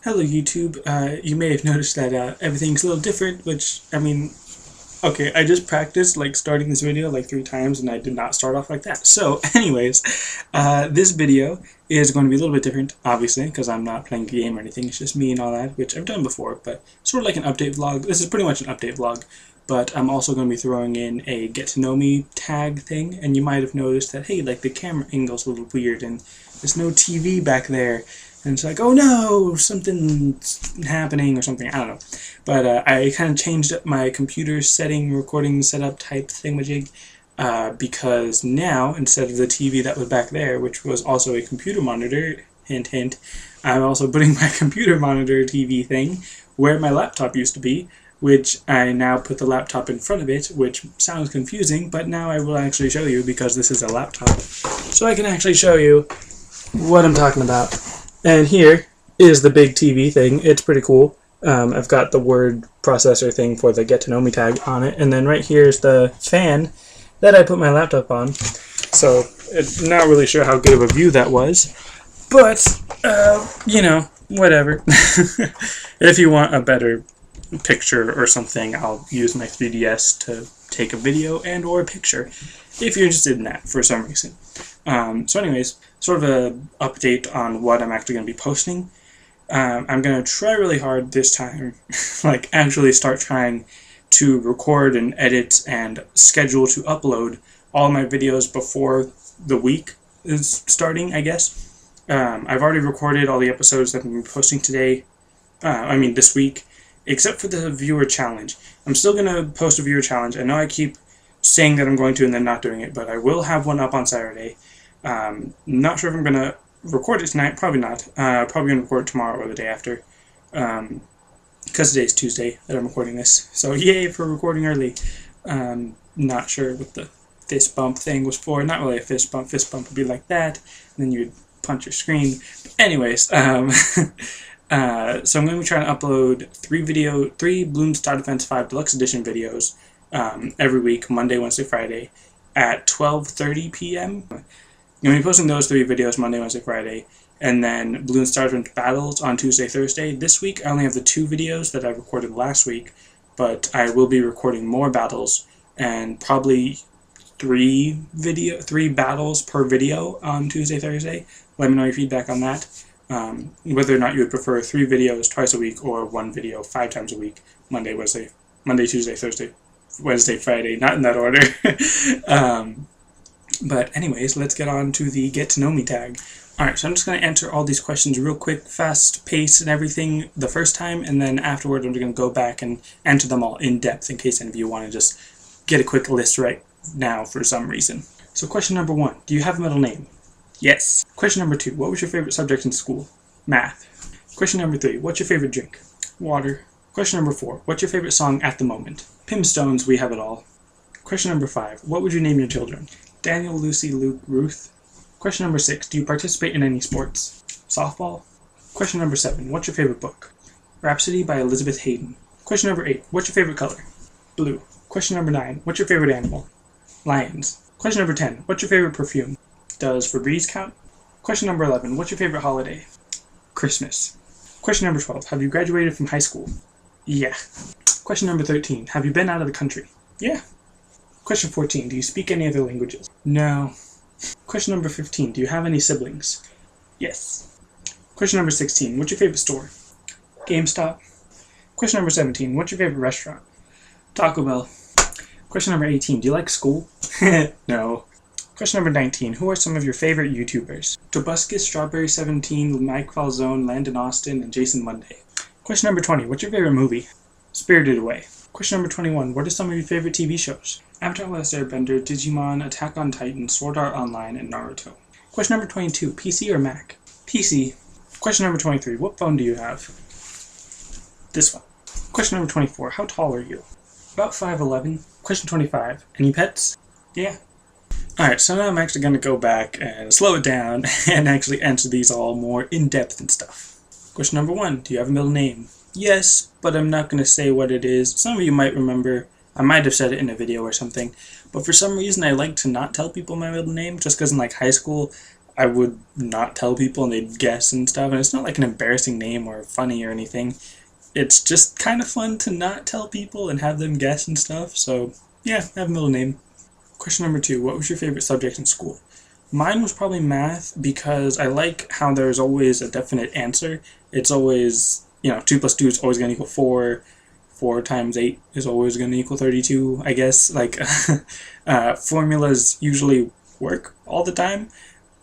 Hello YouTube, you may have noticed that everything's a little different, which, I mean, okay, I just practiced like starting this video like 3 times and I did not start off like that. So anyways, this video is going to be a little bit different, obviously, because I'm not playing a game or anything, it's just me and all that, which I've done before, but sort of like an update vlog. This is pretty much an update vlog, but I'm also going to be throwing in a get to know me tag thing, and you might have noticed that, hey, like the camera angle's a little weird and there's no TV back there. And it's like, oh no, something's happening or something, I don't know. But I kind of changed up my computer setting, recording setup type thingamajig, because now, instead of the TV that was back there, which was also a computer monitor, hint hint, I'm also putting my computer monitor TV thing where my laptop used to be, which I now put the laptop in front of it, which sounds confusing, but now I will actually show you because this is a laptop. So I can actually show you what I'm talking about. And here is the big TV thing. It's pretty cool. I've got the word processor thing for the get to know me tag on it. And then right here is the fan that I put my laptop on. So I'm not really sure how good of a view that was. But, you know, whatever. If you want a better picture or something, I'll use my 3DS to take a video and or a picture if you're interested in that for some reason. So anyways, sort of an update on what I'm actually going to be posting. I'm going to try really hard this time, like actually start trying to record and edit and schedule to upload all my videos before the week is starting, I guess. I've already recorded all the episodes that I'm going to be posting today, this week, except for the viewer challenge. I'm still going to post a viewer challenge. I know I keep saying that I'm going to and then not doing it, but I will have one up on Saturday. Not sure if I'm going to record it tonight. Probably not. Probably going to record it tomorrow or the day after. Because today's Tuesday that I'm recording this. So yay for recording early. Not sure what the fist bump thing was for. Not really a fist bump. Fist bump would be like that. And then you would punch your screen. But anyways, so I'm going to be trying to upload 3 Bloons Star Defense 5 Deluxe Edition videos every week, Monday, Wednesday, Friday, at 12:30 p.m. I'm going to be posting those 3 videos Monday, Wednesday, Friday, and then Bloons Star Defense Battles on Tuesday, Thursday. This week I only have the 2 videos that I recorded last week, but I will be recording more battles, and probably 3 battles per video on Tuesday, Thursday. Let me know your feedback on that. Whether or not you would prefer 3 videos twice a week or 1 video 5 times a week, Monday, Tuesday, Thursday, Wednesday, Friday, not in that order. But anyways, let's get on to the get to know me tag. Alright, so I'm just going to answer all these questions real quick, fast pace and everything the first time, and then afterward I'm going to go back and answer them all in depth in case any of you want to just get a quick list right now for some reason. So question number 1, do you have a middle name? Yes. Question number 2, what was your favorite subject in school? Math. Question number 3, what's your favorite drink? Water. Question number 4, what's your favorite song at the moment? Pimstones, We Have It All. Question number 5, what would you name your children? Daniel, Lucy, Luke, Ruth. Question number 6, do you participate in any sports? Softball. Question number 7, what's your favorite book? Rhapsody by Elizabeth Hayden. Question number 8, what's your favorite color? Blue. Question number 9, what's your favorite animal? Lions. Question number 10, what's your favorite perfume? Does Febreze count? Question number 11, what's your favorite holiday? Christmas. Question number 12, have you graduated from high school? Yeah. Question number 13, have you been out of the country? Yeah. Question 14, do you speak any other languages? No. Question number 15, do you have any siblings? Yes. Question number 16, what's your favorite store? GameStop. Question number 17, what's your favorite restaurant? Taco Bell. Question number 18, do you like school? No. Question number 19, who are some of your favorite YouTubers? Tobuscus, Strawberry17, Mike Falzone, Landon Austin, and Jason Monday. Question number 20, what's your favorite movie? Spirited Away. Question number 21, what are some of your favorite TV shows? Avatar: The Last Airbender, Digimon, Attack on Titan, Sword Art Online, and Naruto. Question number 22, PC or Mac? PC. Question number 23, what phone do you have? This one. Question number 24, how tall are you? About 5'11". Question 25, any pets? Yeah. Alright, so now I'm actually going to go back and slow it down and actually answer these all more in depth and stuff. Question number 1, do you have a middle name? Yes, but I'm not going to say what it is. Some of you might remember. I might have said it in a video or something. But for some reason, I like to not tell people my middle name. Just because in like high school, I would not tell people and they'd guess and stuff. And it's not like an embarrassing name or funny or anything. It's just kind of fun to not tell people and have them guess and stuff. So yeah, I have a middle name. Question number 2. What was your favorite subject in school? Mine was probably math because I like how there's always a definite answer. It's always, 2 plus 2 is always going to equal 4. 4 times 8 is always going to equal 32, I guess. Like, formulas usually work all the time.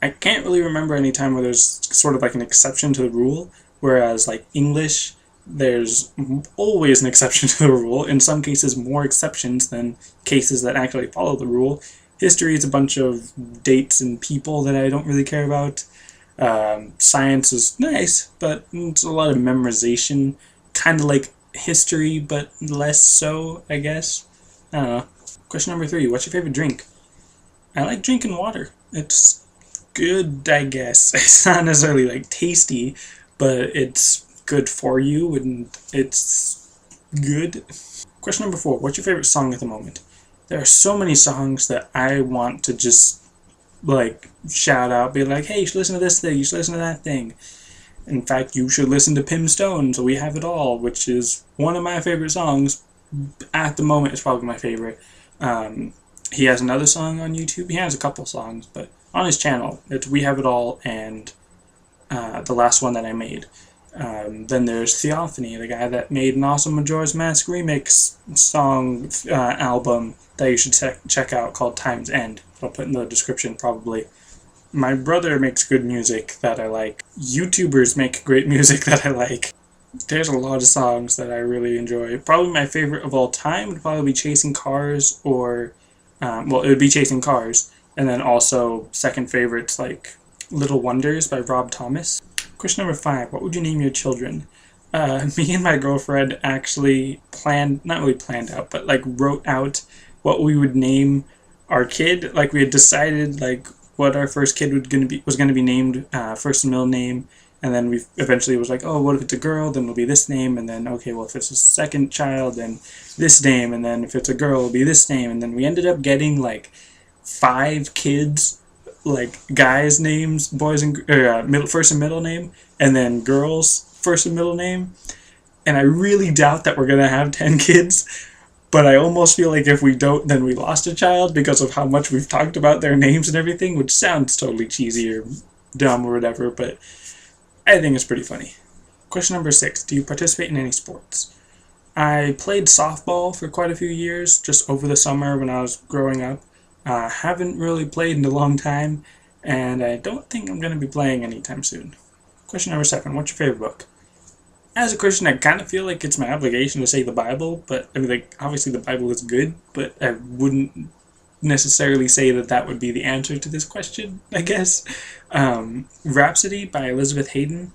I can't really remember any time where there's sort of like an exception to the rule, whereas like English, there's always an exception to the rule. In some cases, more exceptions than cases that actually follow the rule. History is a bunch of dates and people that I don't really care about. Science is nice, but it's a lot of memorization. Kind of like history, but less so, I guess. I don't know. Question number 3. What's your favorite drink? I like drinking water. It's good, I guess. It's not necessarily like tasty, but it's good for you and it's good. Question number 4. What's your favorite song at the moment? There are so many songs that I want to just like shout out, be like, hey, you should listen to this thing, you should listen to that thing. In fact, you should listen to Pim Stone's We Have It All, which is one of my favorite songs. At the moment, it's probably my favorite. He has another song on YouTube. He has a couple songs, but on his channel, it's We Have It All and the last one that I made. Then there's Theophany, the guy that made an awesome Majora's Mask remix song album that you should check out called Time's End. I'll put in the description probably. My brother makes good music that I like. YouTubers make great music that I like. There's a lot of songs that I really enjoy. Probably my favorite of all time would probably be Chasing Cars or, it would be Chasing Cars. And then also second favorites like Little Wonders by Rob Thomas. Question number 5. What would you name your children? Me and my girlfriend actually not really planned out, but like wrote out what we would name our kid. Like we had decided like what our first kid was going to be named, first and middle name, and then we eventually was like, oh, what if it's a girl, then it'll be this name, and then okay, well if it's a second child, then this name, and then if it's a girl, it'll be this name, and then we ended up getting like 5 kids, like guys' names, boys and first and middle name, and then girls' first and middle name, and I really doubt that we're gonna have 10 kids. But I almost feel like if we don't, then we lost a child because of how much we've talked about their names and everything, which sounds totally cheesy or dumb or whatever, but I think it's pretty funny. Question number 6. Do you participate in any sports? I played softball for quite a few years, just over the summer when I was growing up. Haven't really played in a long time, and I don't think I'm going to be playing anytime soon. Question number 7. What's your favorite book? As a Christian, I kind of feel like it's my obligation to say the Bible, but I mean, like, obviously the Bible is good, but I wouldn't necessarily say that that would be the answer to this question, I guess. Rhapsody by Elizabeth Hayden.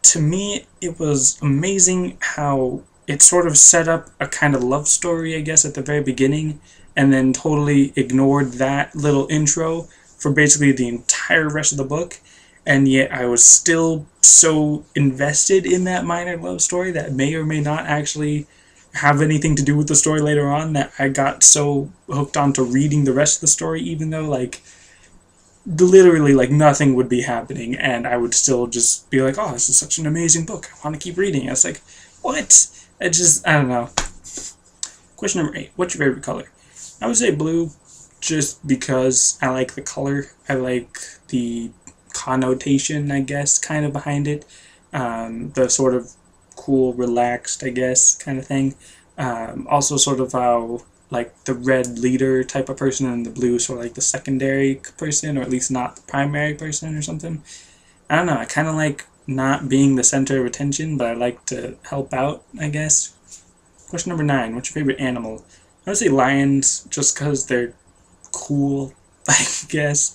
To me, it was amazing how it sort of set up a kind of love story, I guess, at the very beginning, and then totally ignored that little intro for basically the entire rest of the book. And yet I was still so invested in that minor love story that may or may not actually have anything to do with the story later on, that I got so hooked on to reading the rest of the story, even though like literally like nothing would be happening, and I would still just be like, oh, this is such an amazing book, I want to keep reading it. It's like, what? I don't know. Question number 8. What's your favorite color? I would say blue, just because I like the color. I like the connotation, I guess, kind of behind it. The sort of cool, relaxed, I guess, kind of thing. Also sort of how, like, the red leader type of person and the blue sort of like the secondary person, or at least not the primary person or something. I don't know, I kind of like not being the center of attention, but I like to help out, I guess. Question number 9. What's your favorite animal? I would say lions, just because they're cool, I guess.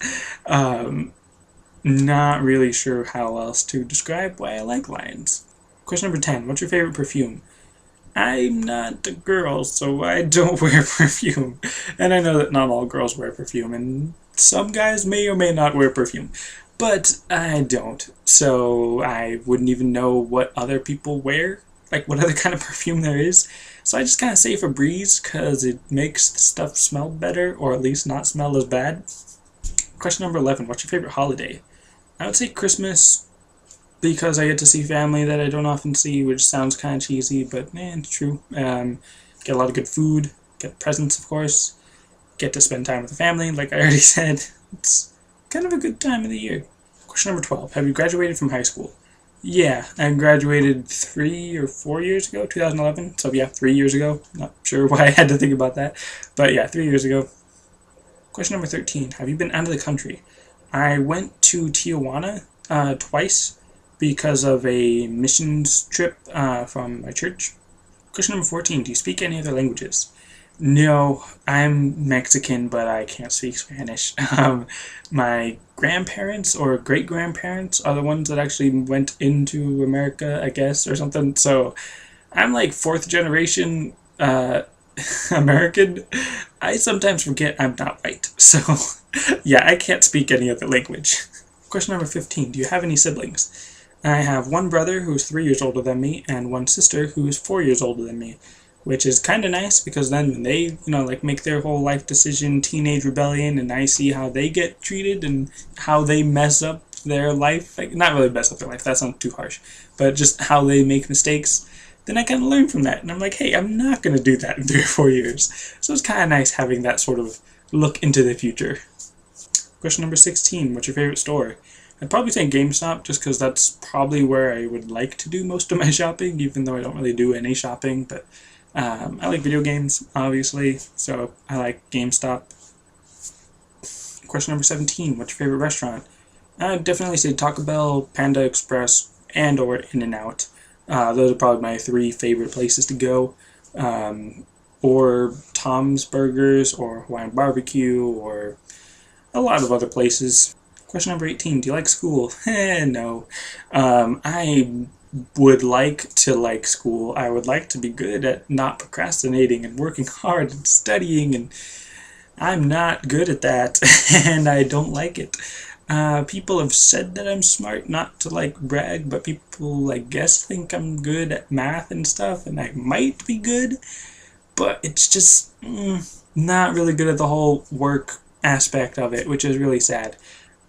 Not really sure how else to describe why I like lions. Question number 10. What's your favorite perfume? I'm not a girl, so I don't wear perfume. And I know that not all girls wear perfume, and some guys may or may not wear perfume. But I don't, so I wouldn't even know what other people wear, like what other kind of perfume there is. So I just kind of say Febreze, because it makes the stuff smell better, or at least not smell as bad. Question number 11. What's your favorite holiday? I would say Christmas because I get to see family that I don't often see, which sounds kind of cheesy, but man, it's true. Get a lot of good food, get presents, of course, get to spend time with the family, like I already said. It's kind of a good time of the year. Question number 12. Have you graduated from high school? Yeah, I graduated 3 or 4 years ago, 2011. So yeah, 3 years ago. Not sure why I had to think about that. But yeah, 3 years ago. Question number 13. Have you been out of the country? I went to Tijuana twice because of a missions trip from my church. Question number 14. Do you speak any other languages? No, I'm Mexican, but I can't speak Spanish. My grandparents or great-grandparents are the ones that actually went into America, I guess, or something. So I'm like fourth generation American. I sometimes forget I'm not white. So yeah, I can't speak any other language. Question number 15. Do you have any siblings? I have one brother who's 3 years older than me and one sister who's 4 years older than me, which is kind of nice because then when they, like make their whole life decision, teenage rebellion, and I see how they get treated and how they mess up their life, like not really mess up their life, that sounds too harsh, but just how they make mistakes, then I kind of learn from that. And I'm like, hey, I'm not going to do that in 3 or 4 years. So it's kind of nice having that sort of look into the future. Question number 16, what's your favorite store? I'd probably say GameStop just because that's probably where I would like to do most of my shopping, even though I don't really do any shopping, but I like video games, obviously, so I like GameStop. Question number 17, what's your favorite restaurant? I'd definitely say Taco Bell, Panda Express, and or In-N-Out. Those are probably my 3 favorite places to go. Or Tom's Burgers, or Hawaiian Barbecue, or a lot of other places. Question number 18, do you like school? No. I would like to like school. I would like to be good at not procrastinating and working hard and studying, and I'm not good at that, and I don't like it. People have said that I'm smart, not to like brag, but people I guess think I'm good at math and stuff, and I might be good, but it's just not really good at the whole work aspect of it, which is really sad.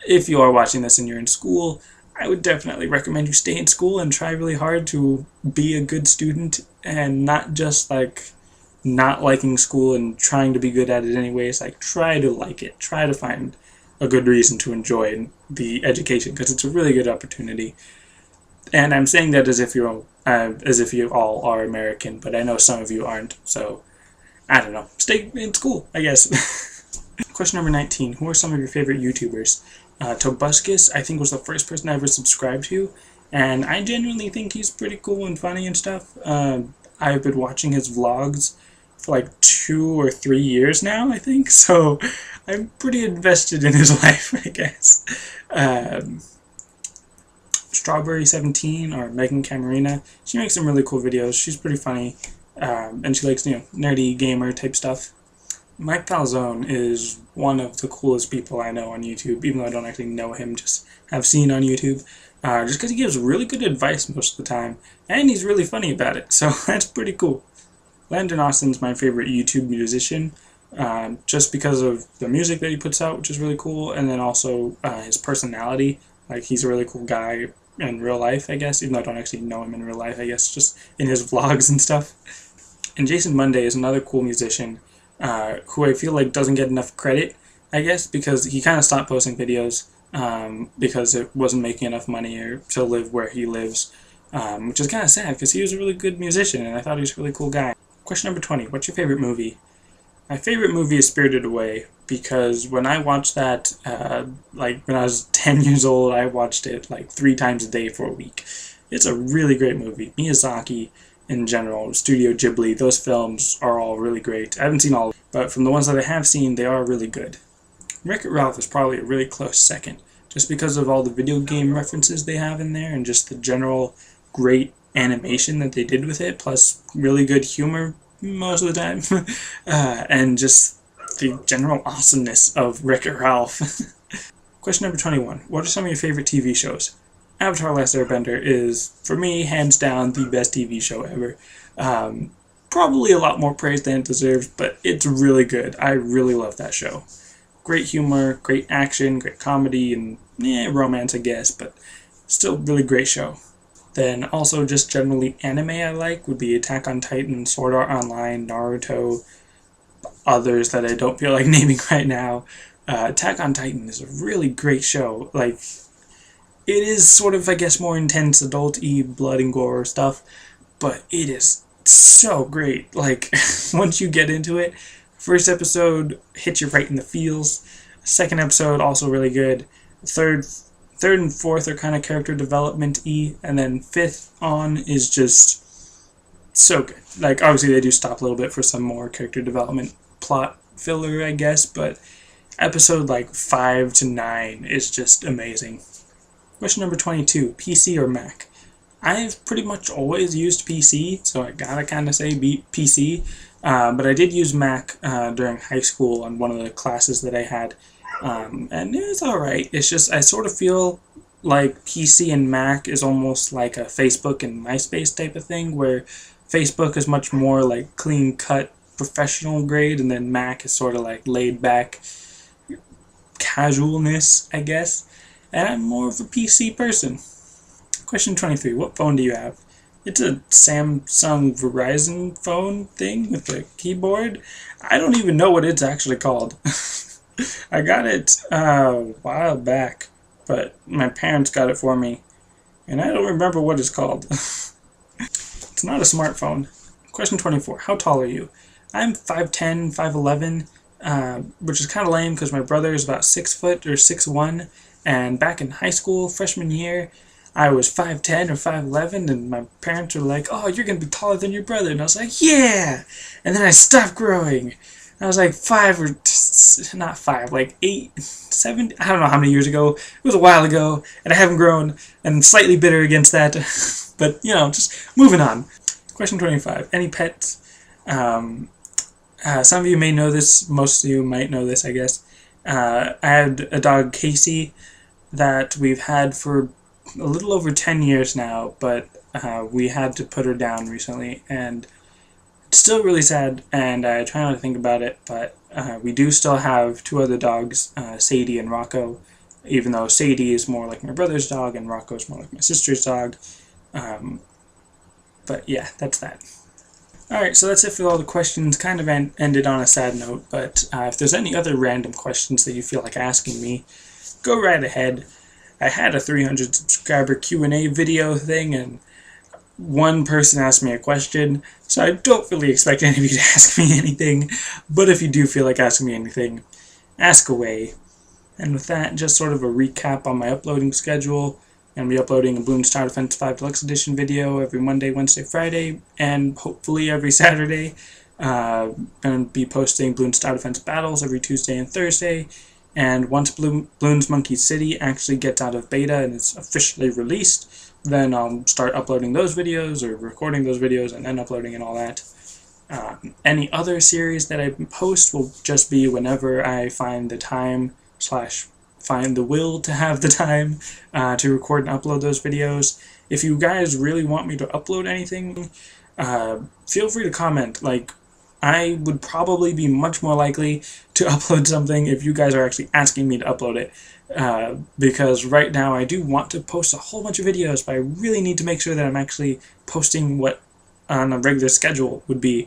If you are watching this and you're in school, I would definitely recommend you stay in school and try really hard to be a good student and not just like not liking school and trying to be good at it anyways. Like try to like it. Try to find a good reason to enjoy the education because it's a really good opportunity. And I'm saying that as if you all are American, but I know some of you aren't. So I don't know. Stay in school, I guess. Question number 19. Who are some of your favorite YouTubers? Tobuscus, I think, was the first person I ever subscribed to, and I genuinely think he's pretty cool and funny and stuff. I've been watching his vlogs for like 2 or 3 years now, I think, so I'm pretty invested in his life, I guess. Strawberry17 or Megan Camarina, she makes some really cool videos. She's pretty funny, and she likes, nerdy gamer type stuff. Mike Calzone is one of the coolest people I know on YouTube, even though I don't actually know him, just have seen on YouTube, just because he gives really good advice most of the time, and he's really funny about it, so that's pretty cool. Landon Austin's my favorite YouTube musician, just because of the music that he puts out, which is really cool, and then also his personality. Like, he's a really cool guy in real life, I guess, even though I don't actually know him in real life, I guess, just in his vlogs and stuff. And Jason Monday is another cool musician, who I feel like doesn't get enough credit, I guess, because he kind of stopped posting videos because it wasn't making enough money to live where he lives, which is kind of sad because he was a really good musician and I thought he was a really cool guy. Question number 20. What's your favorite movie? My favorite movie is Spirited Away because when I watched that, like when I was 10 years old, I watched it like 3 times a day for a week. It's a really great movie. Miyazaki, in general, Studio Ghibli, those films are all really great. I haven't seen all of them, but from the ones that I have seen, they are really good. Wreck-It Ralph is probably a really close second, just because of all the video game references they have in there and just the general great animation that they did with it, plus really good humor most of the time, and just the general awesomeness of Wreck-It Ralph. Question number 21. What are some of your favorite TV shows? Avatar: Last Airbender is, for me, hands down the best TV show ever. Probably a lot more praise than it deserves, but it's really good. I really love that show. great humor, great action, great comedy, and romance, I guess, but still really great show. Then also just generally anime I like would be Attack on Titan, Sword Art Online, Naruto, others that I don't feel like naming right now. Attack on Titan is a really great show. Like, it is sort of, I guess, more intense, adult-y, blood and gore stuff, but it is so great. Like, once you get into it, first episode hits you right in the feels. Second episode also really good. Third and fourth are kind of character development-y, and then fifth on is just so good. Like, obviously they do stop a little bit for some more character development plot filler, I guess, but episode like 5 to 9 is just amazing. Question number 22, PC or Mac? I've pretty much always used PC, so I gotta kind of say PC, but I did use Mac during high school on one of the classes that I had, and it was alright. It's just, I sort of feel like PC and Mac is almost like a Facebook and MySpace type of thing, where Facebook is much more like clean-cut professional grade, and then Mac is sort of like laid-back casualness, I guess. And I'm more of a PC person. Question 23. What phone do you have? It's a Samsung Verizon phone thing with a keyboard. I don't even know what it's actually called. I got it a while back, but my parents got it for me, and I don't remember what it's called. It's not a smartphone. Question 24. How tall are you? I'm 5'10", 5'11", which is kind of lame because my brother is about 6 foot or 6'1", and back in high school, freshman year, I was 5'10" or 5'11", and my parents were like, "Oh, you're going to be taller than your brother." And I was like, "Yeah!" And then I stopped growing. I was like 5 or, not 5, like 8, 7, I don't know how many years ago. It was a while ago, and I haven't grown, and slightly bitter against that. But, just moving on. Question 25. Any pets? Some of you may know this. Most of you might know this, I guess. I had a dog, Casey, that we've had for a little over 10 years now, but we had to put her down recently, and it's still really sad, and I try not to think about it, but we do still have 2 other dogs, Sadie and Rocco, even though Sadie is more like my brother's dog and Rocco is more like my sister's dog. But yeah, that's that. Alright, so that's it for all the questions. Kind of ended on a sad note, but if there's any other random questions that you feel like asking me, go right ahead. I had a 300 subscriber Q&A video thing, and one person asked me a question, so I don't really expect any of you to ask me anything, but if you do feel like asking me anything, ask away. And with that, just sort of a recap on my uploading schedule. I'm going to be uploading a Bloons Tower Defense 5 Deluxe Edition video every Monday, Wednesday, Friday, and hopefully every Saturday. I'm going to be posting Bloons Tower Defense Battles every Tuesday and Thursday. And once Bloons Monkey City actually gets out of beta and is officially released, then I'll start uploading those videos or recording those videos and then uploading and all that. Any other series that I post will just be whenever I find the time / find the will to have the time to record and upload those videos. If you guys really want me to upload anything, feel free to comment. Like, I would probably be much more likely to upload something if you guys are actually asking me to upload it. Because right now I do want to post a whole bunch of videos, but I really need to make sure that I'm actually posting what on a regular schedule would be.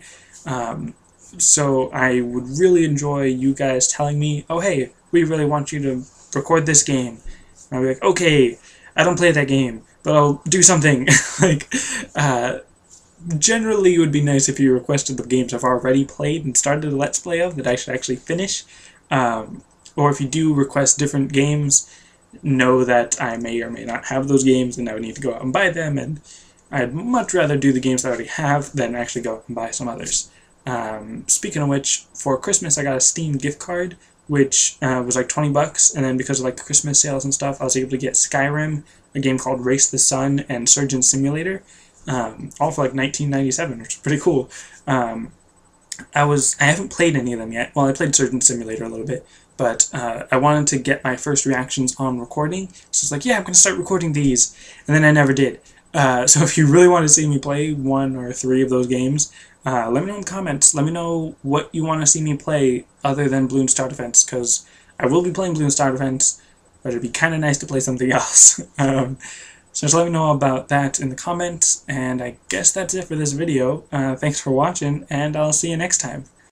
So I would really enjoy you guys telling me, "Oh hey, we really want you to record this game." And I'll be like, "Okay, I don't play that game, but I'll do something." Like, generally it would be nice if you requested the games I've already played and started a Let's Play of that I should actually finish. Or if you do request different games, know that I may or may not have those games and I would need to go out and buy them, and I'd much rather do the games I already have than actually go out and buy some others. Speaking of which, for Christmas I got a Steam gift card, which was like $20, and then because of like the Christmas sales and stuff, I was able to get Skyrim, a game called Race the Sun, and Surgeon Simulator, all for like $19.97, which is pretty cool. I haven't played any of them yet. Well, I played Surgeon Simulator a little bit, but I wanted to get my first reactions on recording, so it's like, yeah, I'm going to start recording these, and then I never did. So if you really want to see me play 1 or 3 of those games, let me know in the comments. Let me know what you want to see me play other than Bloons Tower Defense, because I will be playing Bloons Star Defense, but it'd be kind of nice to play something else. So just let me know about that in the comments, and I guess that's it for this video. Thanks for watching, and I'll see you next time.